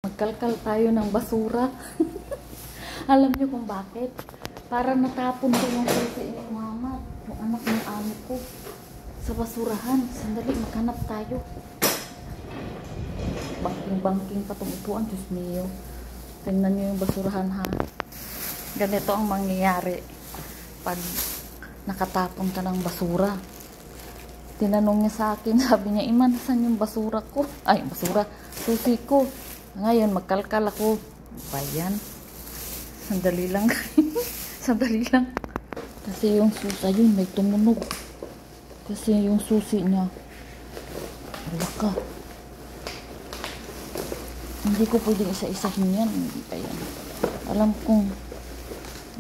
Magkalkal tayo ng basura. Alam niyo kung bakit? Para natapon ko yung susi ni mama, yung anak ng amo ko, sa basurahan. Sandali, maghanap tayo. Banking-banking pa itong upuan. Diyos mio. Tingnan niyo yung basurahan, ha. Ganito ang mangyayari pag nakatapon ka ng basura. Tinanong niya sa akin, sabi niya, Iman, saan yung basura ko? Ay, basura, susi ko. Ngayon, magkalkal ako. Bayan. Sandali lang. Sandali lang. Kasi yung susi, yun, may tumunog. Kasi yung susi niya, wala ka. Hindi ko pwedeng isa-isahin yan. Ayan. Alam kong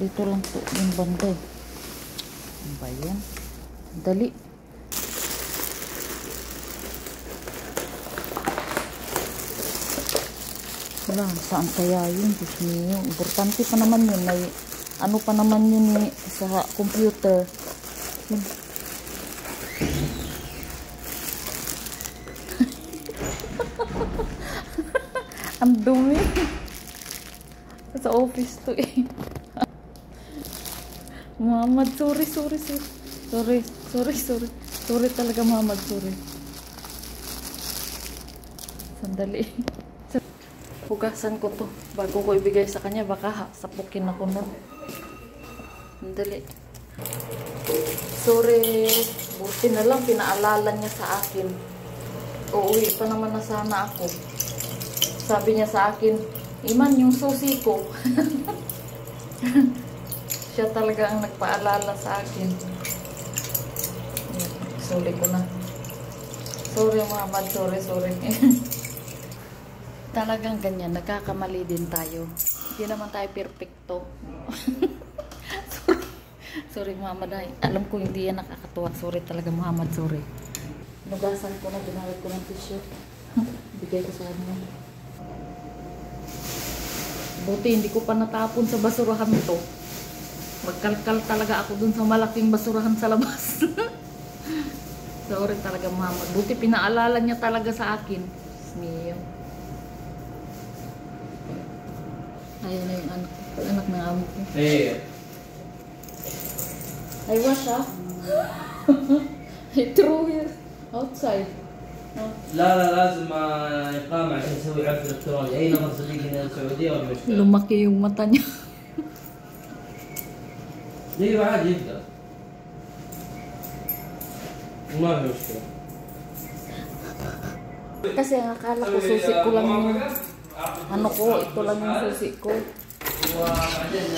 dito lang to yung banda. Bayan. Dali. Wala, saan kaya yun? Diyos niyo. Importante pa naman yun. May, ano pa naman yun sa computer. Ang dumi. Sa office to eh. Muhammad, sorry. Sorry talaga, Muhammad, sorry. Sandali. Hugasan ko to bago ko ibigay sa kanya, baka sapukin ako nun. Sandali. Sorry. Buti na lang pinaalala niya sa akin. Uuwi pa naman na sana ako. Sabi niya sa akin, Iman, yung susi ko. Siya talaga ang nagpaalala sa akin. Sorry ko na. Sorry, Muhammad. Sorry. Talagang ganyan. Nagkakamali din tayo. Hindi naman tayo perfecto. Sorry, Muhammad. Alam ko hindi yan nakakatuwa. Sorry talaga, Muhammad. Sorry. Nugasan ko na. Ginawag ko ng t-shirt. Bigay ko sa kanya. Buti hindi ko pa natapon sa basurahan to. Magkalkal talaga ako dun sa malaking basurahan sa labas. Sorry talaga, Muhammad. Buti pinaalala niya talaga sa akin. Mio. Ayan na yung anak ng amo ko. Hey. I wash, ha? I threw here outside. لا لازم إقامة عشان نسوي عقد إلكتروني. أي نفر صديقي من السعودية ولا مشكلة؟ Lumaki yung mata niya. ايوه عادي يبدأ. ما في مشكلة. Kasi ang akala ko susi ko lang yung ano ko, ito lang yung susi ko. وبعدين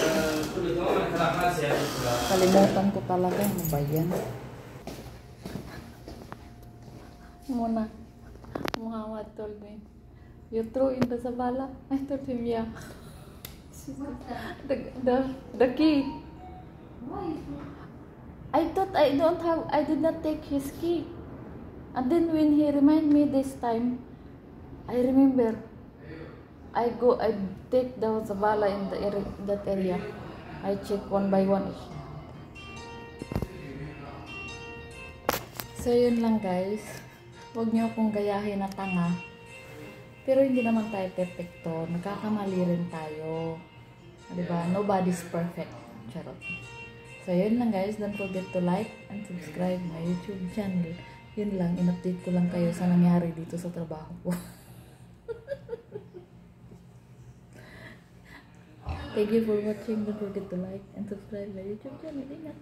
كل كمان كلام خاص يعني. Kalimutan ko talaga. Ano ba yan? Muna. Muhammad told me, you throw in the sabala. I told him, yeah. The key. I thought I did not take his key. And then when he reminded me this time, I remember. I take the sabala in that area. I check one by one. So yun lang, guys. Huwag niyo akong gayahin na tanga. Pero hindi naman tayo perfecto. Nagkakamali rin tayo. Diba? Nobody's perfect. Charot. So yun lang, guys. Don't forget to like and subscribe my YouTube channel. Yun lang. In-update ko lang kayo sa nangyari dito sa trabaho ko. Thank you for watching. Don't forget to like and subscribe my YouTube channel. Ingat!